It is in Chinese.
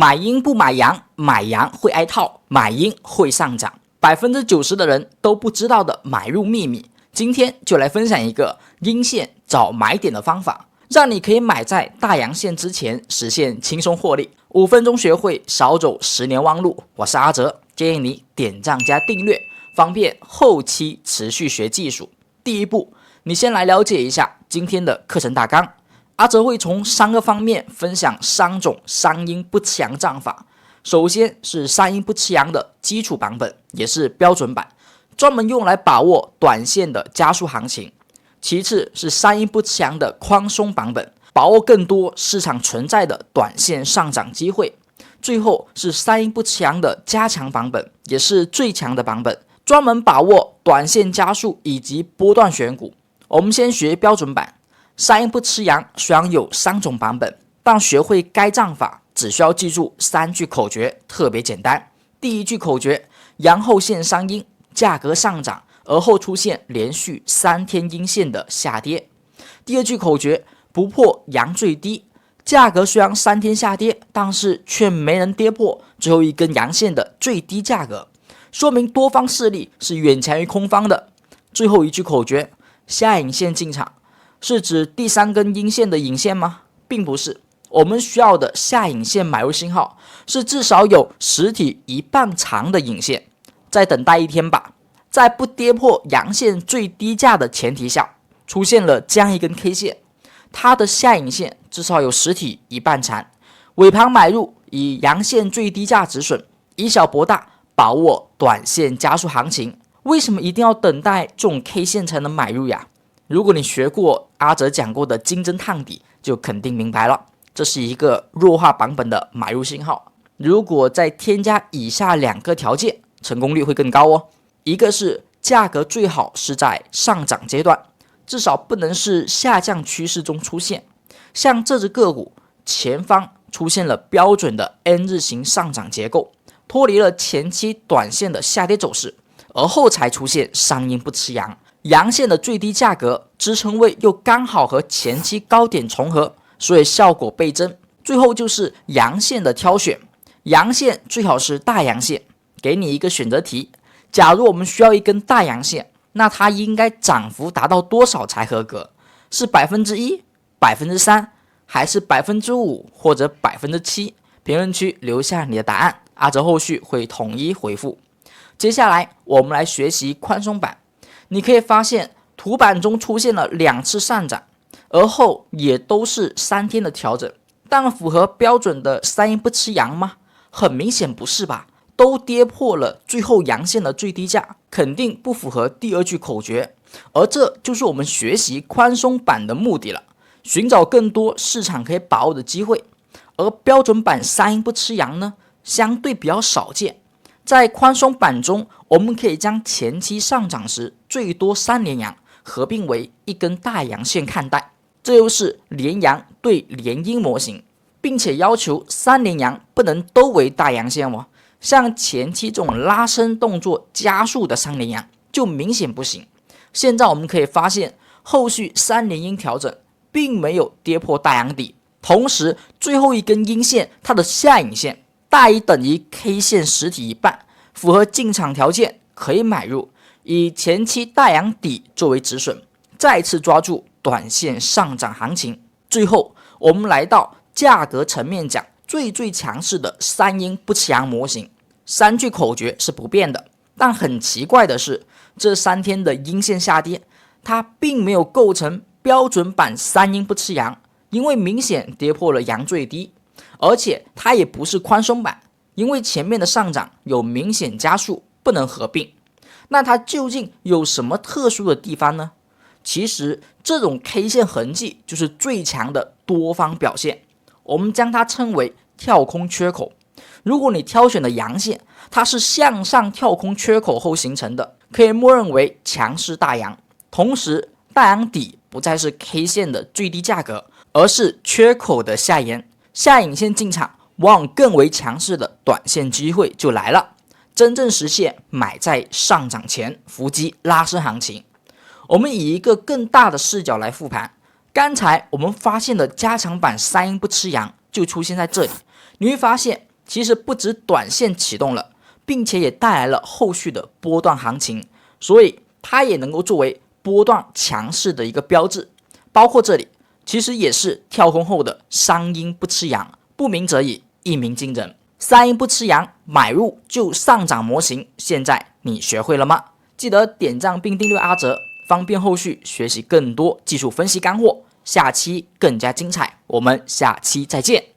买阴不买阳，买阳会挨套，买阴会上涨。90%的人都不知道的买入秘密，今天就来分享一个阴线找买点的方法，让你可以买在大阳线之前，实现轻松获利。5分钟学会，少走10年弯路。我是阿哲，建议你点赞加订阅，方便后期持续学技术。第一步，你先来了解一下今天的课程大纲。阿哲会从3个方面分享3种三阴不吃阳战法。首先是三阴不吃阳的基础版本，也是标准版，专门用来把握短线的加速行情。其次是三阴不吃阳的宽松版本，把握更多市场存在的短线上涨机会。最后是三阴不吃阳的加强版本，也是最强的版本，专门把握短线加速以及波段选股。我们先学标准版。三阴不吃阳虽然有3种版本，但学会该战法只需要记住3句口诀，特别简单。第一句口诀：阳后现三阴，价格上涨，而后出现连续3天阴线的下跌。第二句口诀：不破阳最低，价格虽然3天下跌，但是却没能跌破最后一根阳线的最低价格，说明多方势力是远强于空方的。最后一句口诀：下影线进场，是指第3根阴线的影线吗？并不是，我们需要的下影线买入信号是至少有实体1半长的影线。再等待1天吧，在不跌破阳线最低价的前提下，出现了这样一根 K 线，它的下影线至少有实体1半长，尾盘买入，以阳线最低价止损，以小博大，把握短线加速行情。为什么一定要等待这种 K 线才能买入呀？如果你学过阿哲讲过的金针探底，就肯定明白了，这是一个弱化版本的买入信号。如果再添加以下2个条件，成功率会更高哦。一个是价格最好是在上涨阶段，至少不能是下降趋势中出现。像这只个股前方出现了标准的 N 字形上涨结构，脱离了前期短线的下跌走势，而后才出现三阴不吃阳。阳线的最低价格支撑位又刚好和前期高点重合，所以效果倍增。最后就是阳线的挑选，阳线最好是大阳线。给你一个选择题，假如我们需要一根大阳线，那它应该涨幅达到多少才合格？是 1%、3%， 还是 5% 或者 7%？ 评论区留下你的答案，阿哲后续会统一回复。接下来我们来学习宽松版。你可以发现图板中出现了2次上涨，而后也都是3天的调整，但符合标准的三阴不吃阳吗？很明显不是吧，都跌破了最后阳线的最低价，肯定不符合第2句口诀。而这就是我们学习宽松版的目的了，寻找更多市场可以把握的机会。而标准版三阴不吃阳呢，相对比较少见。在宽松版中，我们可以将前期上涨时最多3连阳合并为一根大阳线看待，这就是连阳对连阴模型，并且要求3连阳不能都为大阳线哦。像前期这种拉升动作加速的3连阳就明显不行。现在我们可以发现，后续3连阴调整并没有跌破大阳底，同时最后一根阴线它的下影线大于等于 K 线实体1半，符合进场条件，可以买入，以前期大阳底作为止损，再次抓住短线上涨行情。最后我们来到价格层面讲最强势的三阴不吃阳模型。3句口诀是不变的，但很奇怪的是，这3天的阴线下跌，它并没有构成标准版三阴不吃阳，因为明显跌破了阳最低。而且它也不是宽松版，因为前面的上涨有明显加速，不能合并。那它究竟有什么特殊的地方呢？其实这种 K 线痕迹就是最强的多方表现，我们将它称为跳空缺口。如果你挑选的阳线它是向上跳空缺口后形成的，可以默认为强势大阳。同时大阳底不再是 K 线的最低价格，而是缺口的下沿，下影线进场，往往更为强势的短线机会就来了，真正实现买在上涨前伏击拉升行情。我们以一个更大的视角来复盘，刚才我们发现的加强版三阴不吃阳就出现在这里。你会发现其实不止短线启动了，并且也带来了后续的波段行情，所以它也能够作为波段强势的一个标志。包括这里其实也是跳空后的三阴不吃阳，不鸣则已，一鸣惊人。三阴不吃阳，买入就上涨模型，现在你学会了吗？记得点赞并订阅阿哲，方便后续学习更多技术分析干货。下期更加精彩，我们下期再见。